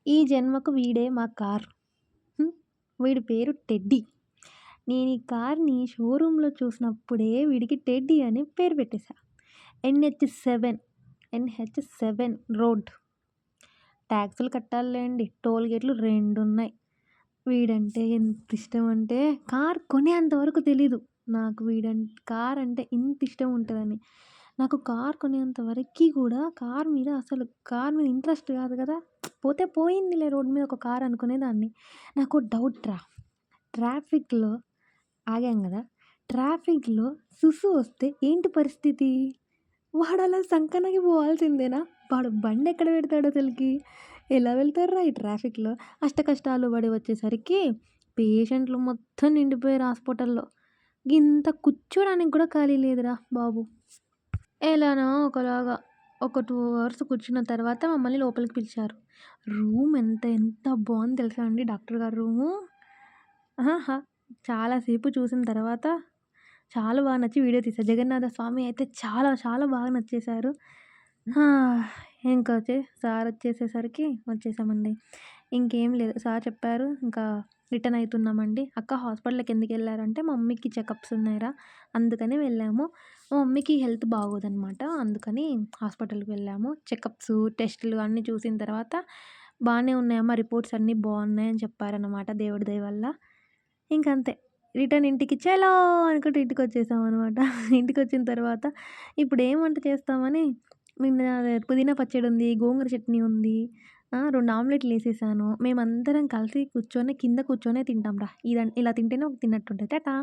ఈ జన్మకు వీడే మా కార్. హ్మ్. వీడి పేరు టెడ్డీ. నేను ఈ కార్‌ని షోరూమ్‌లో చూసినప్పుడే వీడికి టెడ్డీ అని పేరు పెట్టేసా. NH 7 NH 7 road. టాక్సులు కట్టాలిలెండి. టోల్ గేట్లు 2 ఉన్నాయి. వీడంటే ఎంత ఇష్టమంటే కార్ కొనేంత వరకు తెలీదు. నాకు కార్ అంటే ఇంత ఇష్టం ఉంటదని. నాకు కార్ కొనేంత వరకి కూడా కార్ మీద ఇంట్రెస్ట్ కాదు కదా! పోతే పోయిందిలే రోడ్ మీద ఒక కార్ అనుకునేదాన్ని. నాకు డౌట్ రా. ట్రాఫిక్‌లో ఆగాం గదా! ట్రాఫిక్‌లో సుసు వస్తే ఏంటి పరిస్థితి? వాడలా సంకనాకి పోవాల్సిందేనా? వాడు బండెక్కడ పెడతాడసలకి? ఎలా వెళ్తార్రా ఈ ట్రాఫిక్‌లో? అష్టకష్టాలు పడి వచ్చేసరికి పేషెంట్లు మొత్తం నిండిపోయారు హాస్పిటల్‌లో. గింత కూర్చోడానికి కూడా ఖాళీ లేదురా బాబు! ఎలానో ఒకలాగా ఒక 2 అవర్స్ కూర్చున్న తర్వాత మమ్మల్ని లోపలికి పిలిచారు. రూమ్ ఎంత బావుంది తెలుసా అండి డాక్టర్ గారి రూము. ఆహా! చాలా సేపు చూసిన తర్వాత చాలా బాగా నచ్చి వీడియో తీశా. జగన్నాథ స్వామి అయితే చాలా బాగా నచ్చేసారు. ఆ! సార్ వచ్చేసేసరికి వచ్చేసామండి. ఇంకేం లేదు. సార్ చెప్పారు, "ఇంకా రిటర్న్ అయితున్నామండి." "అక్క హాస్పిటల్‌కి ఎందుకెళ్లారంటే, మా మమ్మీకి చెకప్స్ ఉన్నాయిరా, అందుకని వెళ్ళాము. మా మమ్మీకి హెల్త్ బాగోదనమాట. అందుకని హాస్పిటల్‌కి వెళ్ళాము. చెకప్స్, టెస్టులు అన్నీ చూసిన తర్వాత బానే ఉన్నాయమ్మా, రిపోర్ట్స్ అన్నీ బావున్నాయి" అని చెప్పారనమాట దేవుడి దయ వల్ల. ఇంకంతే. రిటర్న్ ఇంటికి చలో అనుకుంటూ ఇంటికొచ్చేసామనమాట. ఇంటికొచ్చిన తర్వాత ఇప్పుడేం వంట చేస్తామని నిన్న పుదీనా పచ్చడుంది, గోంగూర చట్నీ ఉంది. 2 ఆమ్లెట్‌లేసేసాను. మేమందరం కలిసి కింద కూర్చొనే తింటాం రా. ఇలా తింటేనే తిన్నట్టుంటది. టాటా.